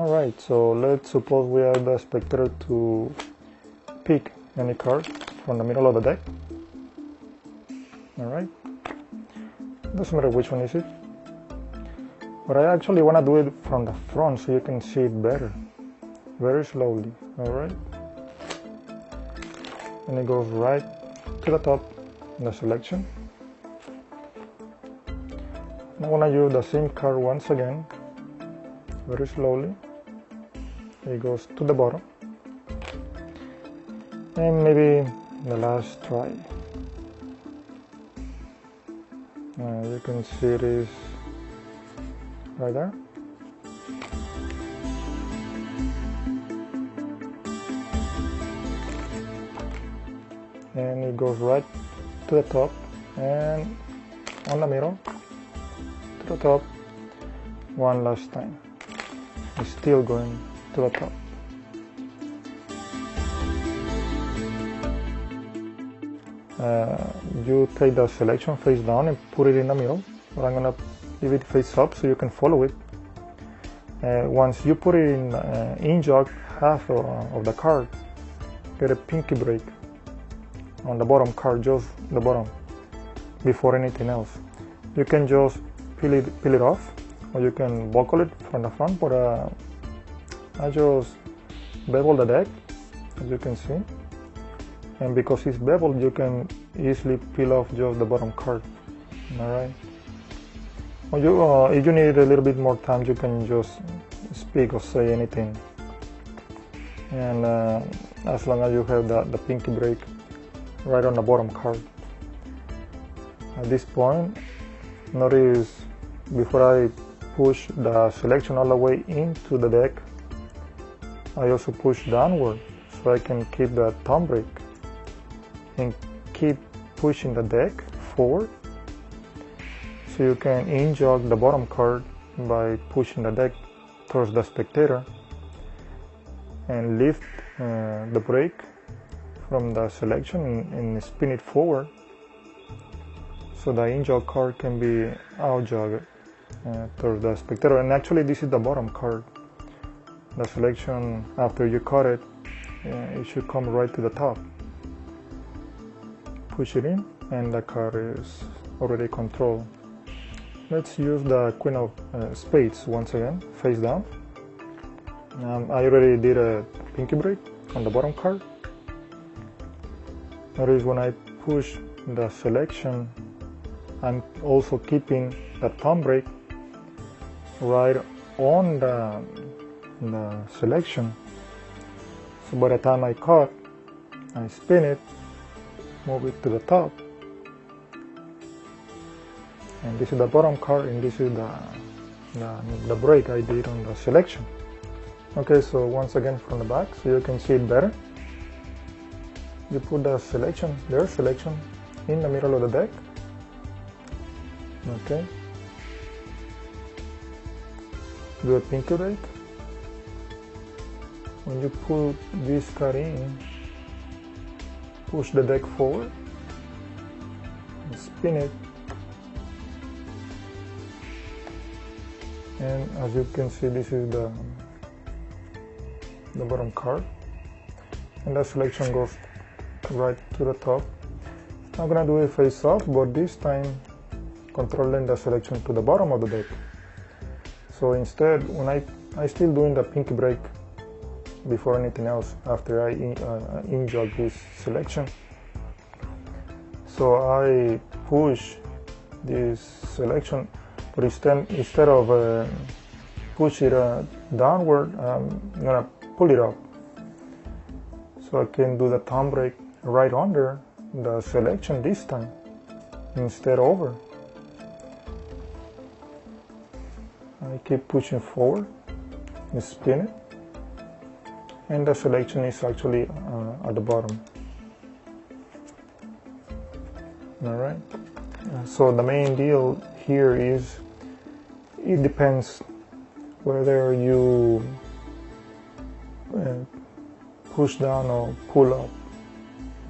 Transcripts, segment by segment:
Alright, so let's suppose we are the spectator to pick any card from the middle of the deck. Alright, doesn't matter which one is it, but I actually want to do it from the front so you can see it better, very slowly. Alright, and it goes right to the top in the selection. And I want to use the same card once again, very slowly. It goes to the bottom, and maybe the last try. You can see it is right there. And it goes right to the top and on the middle to the top one last time. It's still going to the top. You take the selection face down and put it in the middle, but I'm gonna leave it face up so you can follow it. Once you put it in jog half of the card, get a pinky break on the bottom card, just the bottom, before anything else. You can just peel it off, or you can buckle it from the front, but I just bevel the deck, as you can see, and because it's beveled, you can easily peel off just the bottom card. Alright. If you need a little bit more time, you can just speak or say anything, and as long as you have the pinky break right on the bottom card. At this point, notice before I push the selection all the way into the deck, I also push downward so I can keep the thumb break and keep pushing the deck forward, so you can in-jog the bottom card by pushing the deck towards the spectator and lift the break from the selection and spin it forward, so the in-jog card can be out-jogged towards the spectator. And actually this is the bottom card. The selection, after you cut it, it should come right to the top. Push it in and the card is already controlled. Let's use the Queen of Spades once again, face down. I already did a pinky break on the bottom card. Notice when I push the selection, I'm also keeping the thumb break right on the selection. So by the time I cut, I spin it, move it to the top, and this is the bottom card, and this is the break I did on the selection. Okay, so once again from the back, so you can see it better. You put the selection, their selection, in the middle of the deck. Okay. Do a pinky break. When you put this card in, push the deck forward, and spin it, and as you can see, this is the bottom card, and the selection goes right to the top. I'm gonna do it face up, but this time controlling the selection to the bottom of the deck. So instead, when I still doing the pinky break before anything else after I in-jog this selection. So I push this selection, but instead of push it downward, I'm gonna pull it up, so I can do the thumb break right under the selection this time instead over. I keep pushing forward and spin it, and the selection is actually at the bottom. Alright, so the main deal here is it depends whether you push down or pull up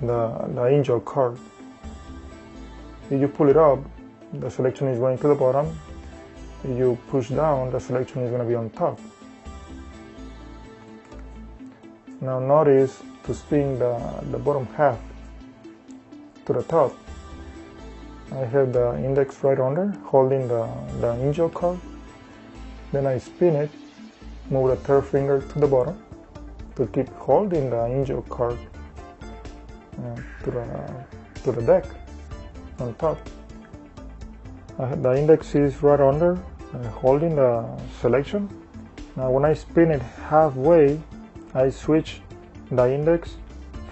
the in-jog card. If you pull it up, the selection is going to the bottom. If you push down, the selection is going to be on top. Now notice to spin the bottom half to the top. I have the index right under, holding the angel card. Then I spin it, move the third finger to the bottom to keep holding the angel card to the deck on top. The index is right under, holding the selection. Now when I spin it halfway, I switch the index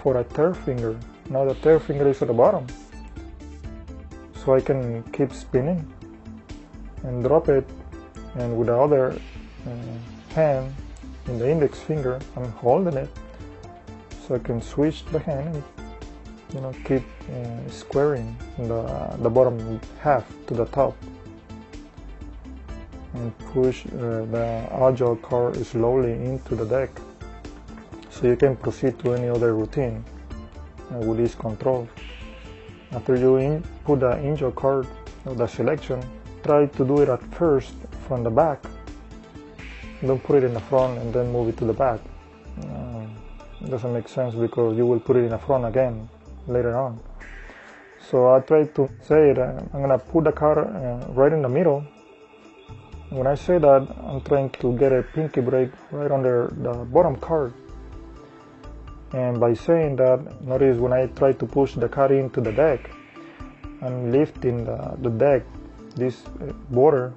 for a third finger. Now the third finger is at the bottom, so I can keep spinning and drop it, and with the other hand in the index finger I'm holding it, so I can switch the hand and keep squaring the bottom half to the top and push the agile card slowly into the deck, so you can proceed to any other routine with this control. After you input the angel card of the selection, try to do it at first from the back. Don't put it in the front and then move it to the back. It doesn't make sense because you will put it in the front again later on. So I try to say that I'm gonna put the card right in the middle. When I say that, I'm trying to get a pinky break right under the bottom card. And by saying that, notice when I try to push the card into the deck, I'm lifting the deck, this border,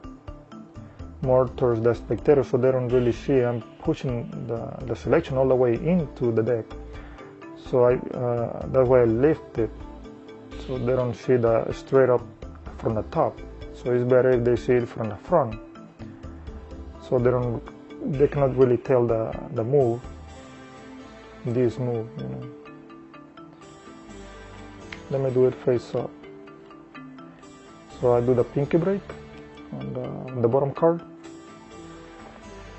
more towards the spectator so they don't really see. I'm pushing the selection all the way into the deck. So that's why I lift it, so they don't see the straight up from the top. So it's better if they see it from the front, so they cannot really tell the move. This move, Let me do it face up. So I do the pinky break on the bottom card.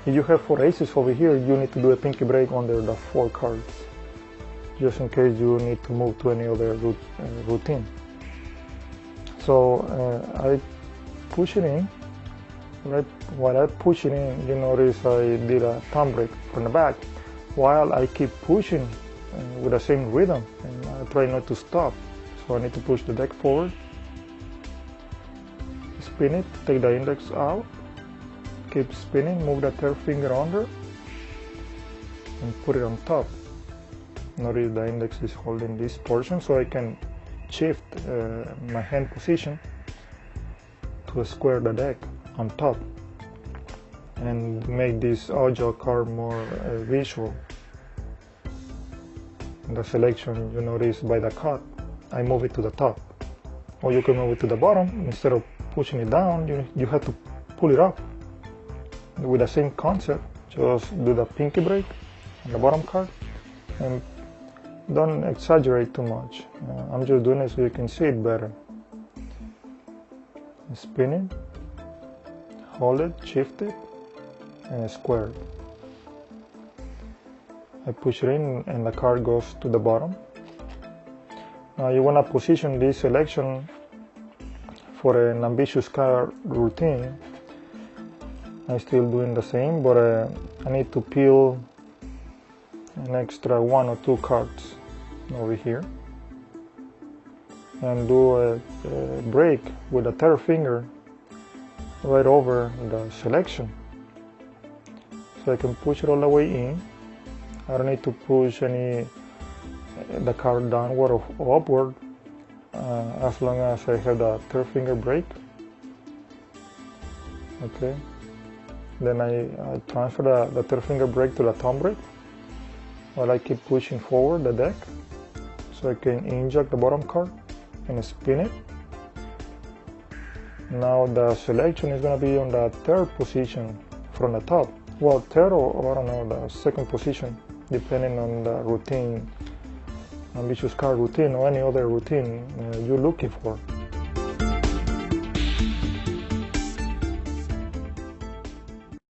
If you have 4 aces over here, you need to do a pinky break under the 4 cards, just in case you need to move to any other routine. So I push it in. Right while I push it in, you notice I did a thumb break from the back, while I keep pushing with the same rhythm, and I try not to stop. So I need to push the deck forward, spin it, take the index out, keep spinning, move the third finger under, and put it on top. Notice the index is holding this portion, so I can shift my hand position to square the deck on top and make this agile card more visual. The selection, you notice by the cut, I move it to the top, or you can move it to the bottom. Instead of pushing it down, you have to pull it up. With the same concept, just do the pinky break on the bottom card, and don't exaggerate too much. I'm just doing it so you can see it better. Spin it, hold it, shift it, and square it. I push it in and the card goes to the bottom. Now you want to position this selection for an ambitious card routine. I'm still doing the same, but I need to peel an extra 1 or 2 cards over here and do a break with the third finger right over the selection, so I can push it all the way in. I don't need to push the card downward or upward, as long as I have the third finger break. Okay, then I transfer the third finger break to the thumb break while I keep pushing forward the deck, so I can inject the bottom card and spin it. Now the selection is going to be on the third position from the top. Well, third or I don't know, the second position, depending on the routine, ambitious card routine or any other routine you're looking for.